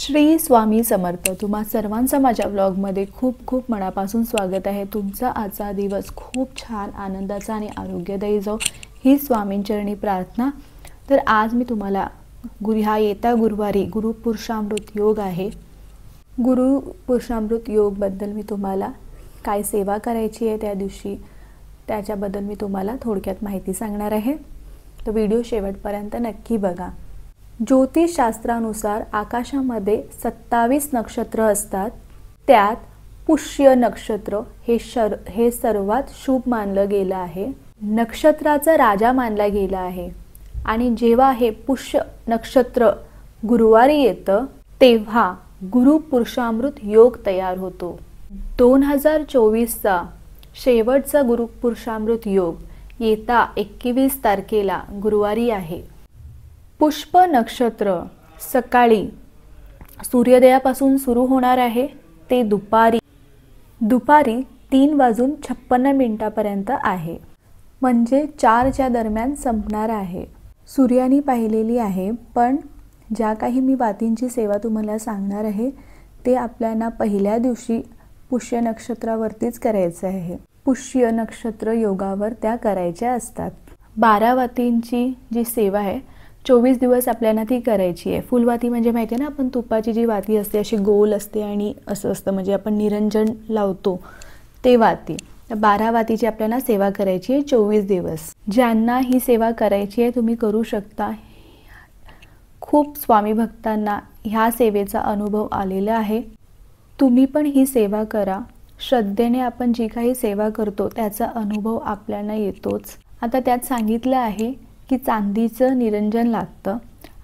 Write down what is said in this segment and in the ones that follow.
श्री स्वामी समर्थ। तुम्हा सर्वांचं माझ्या व्लॉगमध्ये खूप खूप मनापासून स्वागत आहे। तुमचा आजचा दिवस खूप छान आनंदाचा आणि आरोग्यदायी जाओ ही स्वामींचरणी प्रार्थना। तर आज मी तुम्हाला ह्या येत्या गुरुवारी गुरुपुरुषामृत योग आहे। गुरुपुरुषामृत योग बद्दल मी तुम्हाला काय सेवा करायची आहे त्या दिवशी त्याच्याबद्दल मी तुम्हाला थोडक्यात माहिती सांगणार आहे। तो व्हिडिओ शेवटपर्यंत नक्की बघा। ज्योतिषशास्त्रानुसार आकाशामध्ये 27 नक्षत्र असतात। त्यात पुष्य नक्षत्र हे सर्वात शुभ मानलं गेलं आहे। नक्षत्राचा राजा मानला गेला आहे आणि जेव्हा हे पुष्य नक्षत्र गुरुवारी येतं तेव्हा गुरुपुरुषामृत योग तयार होतो। 2024चा शेवटचा गुरुपुरुषामृत योग येता 21 तारखेला गुरुवारी आहे। पुष्प नक्षत्र सकाळी सूर्योदयापासून सुरू होणार आहे ते दुपारी 3:56 पर्यंत आहे, म्हणजे 4च्या दरम्यान संपणार आहे। सूर्यानी पाहिलेली आहे, पण ज्या काही मी वातींची सेवा तुम्हाला सांगणार आहे ते आपल्याला पहिल्या दिवशी पुष्य नक्षत्रावरतीच करायचं आहे। पुष्य नक्षत्र योगावर त्या करायच्या असतात। 12 वातींची जी सेवा आहे 24 दिवस आपल्याला ती करायची आहे। फुलवाती म्हणजे माहिती आहे ना, आपण तुपाची जी वाती असते अशी गोल असते आणि असं असतं, म्हणजे आपण निरंजन लावतो ते वाती। तर 12 वातीची आपल्याला सेवा करायची आहे 24 दिवस। ज्यांना ही सेवा करायची आहे तुम्ही करू शकता। खूप स्वामी भक्तांना ह्या सेवेचा अनुभव आलेला आहे। तुम्ही पण ही सेवा करा। श्रद्धेने आपण जी काही सेवा करतो त्याचा अनुभव आपल्याला येतोच। आता त्यात सांगितलं आहे की चांदीचं निरंजन लागतं।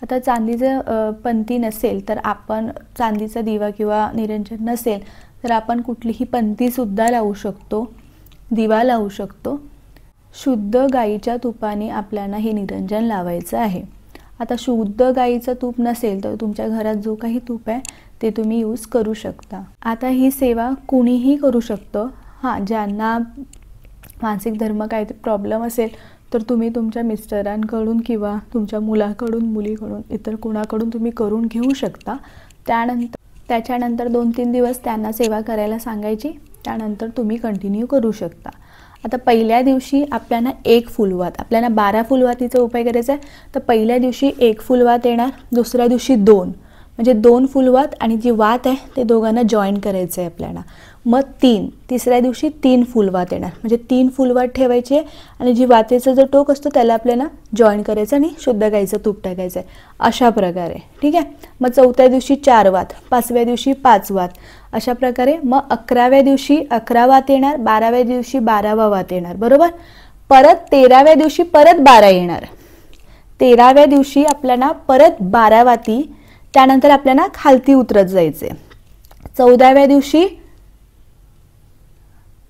आता चांदीचं पंती नसेल तर आपण चांदीचा दिवा किंवा निरंजन नसेल तर आपण कुठलीही पंतीसुद्धा लावू शकतो, दिवा लावू शकतो। शुद्ध गाईच्या तुपाने आपल्याला हे निरंजन लावायचं आहे। आता शुद्ध गाईचं तूप नसेल तर तुमच्या घरात जो काही तूप आहे ते तुम्ही यूज करू शकता। आता ही सेवा कोणीही करू शकतं। हां, ज्यांना मानसिक धर्म काही प्रॉब्लेम असेल तर तुम्ही तुमच्या मिस्टरांकडून किंवा तुमच्या मुलाकडून, मुलीकडून, इतर कोणाकडून तुम्ही करून घेऊ शकता। त्याच्यानंतर 2-3 दिवस त्यांना सेवा करायला सांगायची, त्यानंतर तुम्ही कंटिन्यू करू शकता। आता पहिल्या दिवशी आपल्याला 1 फुलवात, आपल्याला 12 फुलवातीचा उपाय करायचा आहे। तर पहिल्या दिवशी 1 फुलवात येणार, दुसऱ्या दिवशी 2, म्हणजे 2 फुलवात आणि जी वात आहे ते दोघांना जॉईन करायचं आहे आपल्याला। मग 3, तिसऱ्या दिवशी 3 फुलवात येणार, म्हणजे 3 फुलवात ठेवायची आणि जी वातेचं जो टोक असतो त्याला आपल्याला जॉईन करायचं आणि शुद्ध गाईचं तूप टाकायचं आहे, अशा प्रकारे। ठीक आहे। मग 4थ्या दिवशी 4 वात, 5व्या दिवशी 5 वात, अशा प्रकारे। मग 11व्या दिवशी 11 वात येणार, 12व्या दिवशी 12वा वात येणार, बरोबर। परत 13व्या दिवशी परत 12 येणार, 13व्या दिवशी आपल्याला परत 12 वाती, त्यानंतर आपल्याला खालती उतरत जायचे। 14व्या दिवशी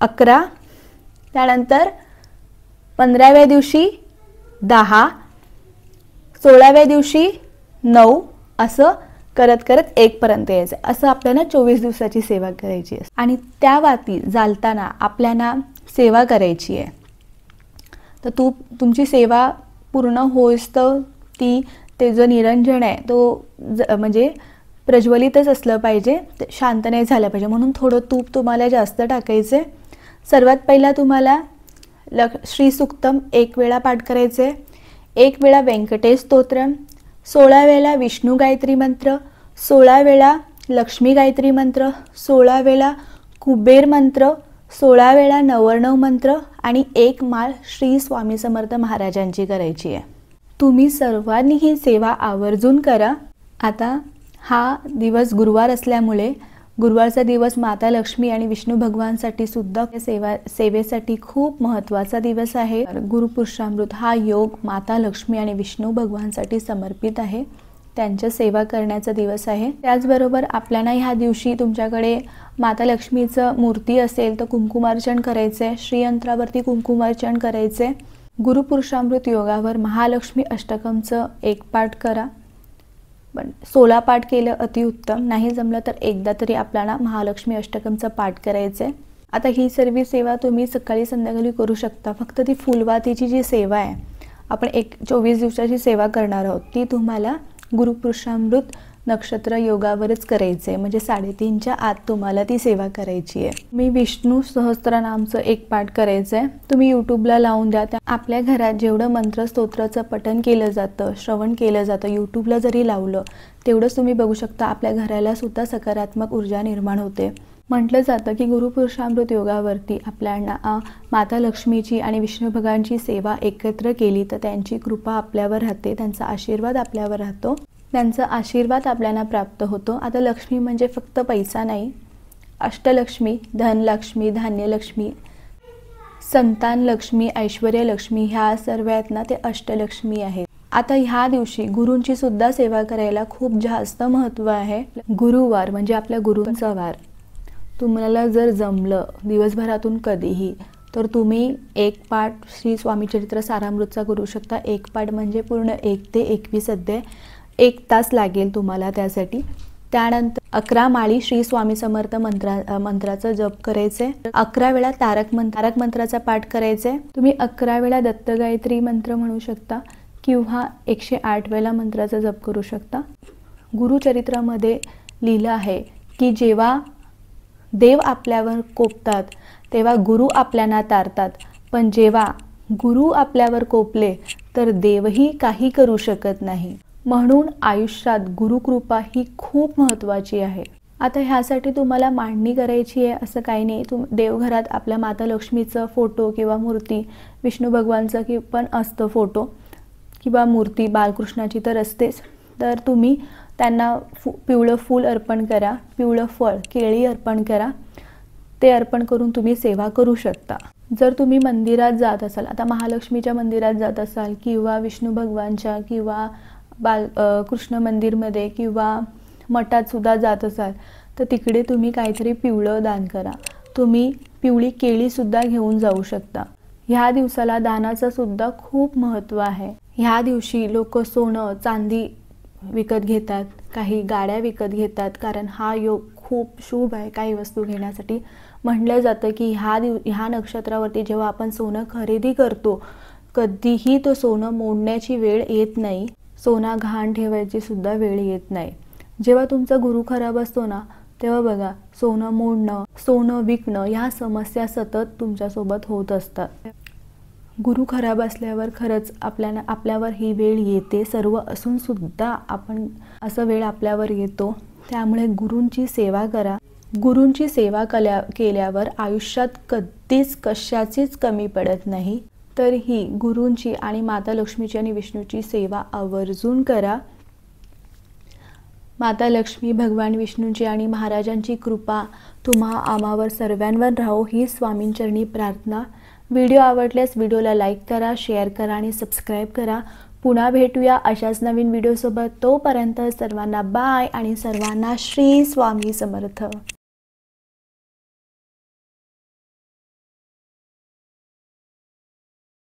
11, त्यानंतर 15व्या दिवशी 10, 16व्या दिवशी 9, असं करत करत 1 पर्यंत यायचं। असं आपल्याला 24 दिवसाची सेवा करायची आहे आणि त्या वाती जालताना आपल्याला सेवा करायची आहे। तर तुमची सेवा पूर्ण होईस तर ते जो निरंजन आहे तो म्हणजे प्रज्वलितच असलं पाहिजे, शांत नाही झालं पाहिजे, म्हणून थोडं तूप तुम्हाला जास्त टाकायचं आहे। सर्वात पहिला तुम्हाला श्री सुक्तम 1 वेळा पाठ करायचे, 1 वेळा व्यंकटेश स्तोत्रम, 16 वेळा विष्णू गायत्री मंत्र, 16 वेळा लक्ष्मी गायत्री मंत्र, 16 वेळा कुबेर मंत्र, 16 वेळा नवर्णव मंत्र आणि 1 माळ श्री स्वामी समर्थ महाराजांची करायची आहे। तुम्ही सर्वांनी ही सेवा आवर्जून करा। आता हा दिवस गुरुवार असल्यामुळे गुरुवारचा दिवस माता लक्ष्मी आणि विष्णू भगवानसाठी सुद्धा सेवेसाठी खूप महत्त्वाचा दिवस आहे। गुरुपुरुषामृत हा योग माता लक्ष्मी आणि विष्णू भगवानसाठी समर्पित आहे, त्यांच्या सेवा करण्याचा दिवस आहे। त्याचबरोबर आपल्याला ह्या दिवशी तुमच्याकडे माता लक्ष्मीचं मूर्ती असेल तर कुंकुमार्चन करायचे, श्रीयंत्रावरती कुंकुमार्चन करायचे। गुरुपुरुषामृत योगावर महालक्ष्मी अष्टकमचं 1 पाठ करा, पण 16 पाठ केलं अतिउत्तम, नाही जमलं तर एकदा तरी आपल्याला महालक्ष्मी अष्टकमचं पाठ करायचं। आता ही सर्व सेवा तुम्ही सकाळी संध्याकाळी करू शकता। फक्त ती फुलवातीची जी सेवा आहे, आपण 24 दिवसाची सेवा करणार आहोत, ती तुम्हाला गुरुपुरुषामृत नक्षत्र योगावरच करायचं आहे, म्हणजे 3:30च्या आत तुम्हाला ती सेवा करायची आहे. मी विष्णू सहस्त्रनामचं एक पाठ करायचं आहे. तुम्ही यूट्यूबला लावून द्या. आपल्या घरात जेवढं मंत्र स्तोत्राचं पठण केलं जातं, श्रवण केलं जातं, यूट्यूबला जरी लावलं तेवढंच तुम्ही बघू शकता आपल्या घराला सुद्धा सकारात्मक ऊर्जा निर्माण होते. म्हटलं जातं की गुरुपुरुषामृत योगावरती आपल्याला माता लक्ष्मीची आणि विष्णू भगवानची सेवा एकत्र केली तर त्यांची कृपा आपल्यावर राहते, त्यांचा आशीर्वाद आपल्यावर राहतो, त्यांचा आशीर्वाद आपल्याला प्राप्त होतो. आता लक्ष्मी म्हणजे फक्त पैसा नाही, अष्टलक्ष्मी, धनलक्ष्मी, धान्यलक्ष्मी, संतान लक्ष्मी, ऐश्वर्य लक्ष्मी ह्या सर्व आहेत ना, ते अष्टलक्ष्मी आहेत. आता ह्या दिवशी गुरूंची सुद्धा सेवा करायला खूप जास्त महत्त्व आहे. गुरुवार म्हणजे आपल्या गुरूंचा वार. तुम्हाला जर जमलं दिवसभरातून कधीही तर तुम्ही एक पाठ श्री स्वामी चरित्र सारामृतचा करू शकता. एक पाठ म्हणजे पूर्ण 1 ते 21 अध्याय, 1 तास लागेल तुम्हाला त्यासाठी. त्यानंतर 11 माळी श्री स्वामी समर्थ मंत्राचं जप करायचे. 11 वेळा तारक मंत्राचा पाठ करायचे. तुम्ही 11 वेळा दत्त गायत्री मंत्र म्हणू शकता किंवा 108 वेळा मंत्राचा जप करू शकता. गुरुचरित्रामध्ये लिहिलं आहे की जेव्हा देव आपल्यावर कोपतात तेव्हा गुरु आपल्याला तारतात, पण जेव्हा गुरु आपल्यावर कोपले तर देवही काही करू शकत नाही. म्हणून आयुष्यात गुरुकृपा ही खूप महत्त्वाची आहे. आता ह्यासाठी तुम्हाला मांडणी करायची आहे असं काही नाही. देवघरात आपल्या माता लक्ष्मीचं फोटो किंवा मूर्ती, विष्णू भगवानचं की पण असतं फोटो किंवा मूर्ती, बालकृष्णाची तर असतेच. तर तुम्ही त्यांना पिवळं फूल अर्पण करा, पिवळं फळ, केळी अर्पण करा. ते अर्पण करून तुम्ही सेवा करू शकता. जर तुम्ही मंदिरात जात असाल, आता महालक्ष्मीच्या मंदिरात जात असाल किंवा विष्णू भगवानच्या किंवा कृष्ण मंदिरमध्ये किंवा मठात सुद्धा जात असाल तर तिकडे तुम्ही काहीतरी पिवळं दान करा. तुम्ही पिवळी केळीसुद्धा घेऊन जाऊ शकता. ह्या दिवसाला दानाचं सुद्धा खूप महत्त्व आहे. ह्या दिवशी लोक सोनं, चांदी विकत घेतात, काही गाड्या विकत घेतात, कारण हा योग खूप शुभ आहे काही वस्तू घेण्यासाठी. म्हटलं जातं की ह्या नक्षत्रावरती जेव्हा आपण सोनं खरेदी करतो कधीही तो सोनं मोडण्याची वेळ येत नाही, सोना गहाण ठेवायची सुद्धा वेळ येत नाही. जेव्हा तुमचा गुरु खराब असतो ना तेव्हा बघा सोनं मोडणं, सोनं विकणं ह्या समस्या सतत तुमच्यासोबत होत असतात. गुरु खराब असल्यावर खरंच आपल्यावर ही वेळ येते. सर्व असून सुद्धा आपण असं वेळ आपल्यावर येतो. त्यामुळे गुरूंची सेवा करा. गुरूंची सेवा केल्यावर आयुष्यात कधीच कशाचीच कमी पडत नाही. तर ही गुरूंची आणि माता लक्ष्मीची आणि विष्णूची सेवा आवर्जून करा. माता लक्ष्मी, भगवान विष्णूंची आणि महाराजांची कृपा आम्हावर सर्वांवर राहो ही स्वामींचरणी प्रार्थना. व्हिडिओ आवडल्यास व्हिडिओला लाईक करा, शेअर करा आणि सबस्क्राईब करा. पुन्हा भेटूया अशाच नवीन व्हिडिओसोबत. तोपर्यंत सर्वांना बाय आणि सर्वांना श्री स्वामी समर्थ.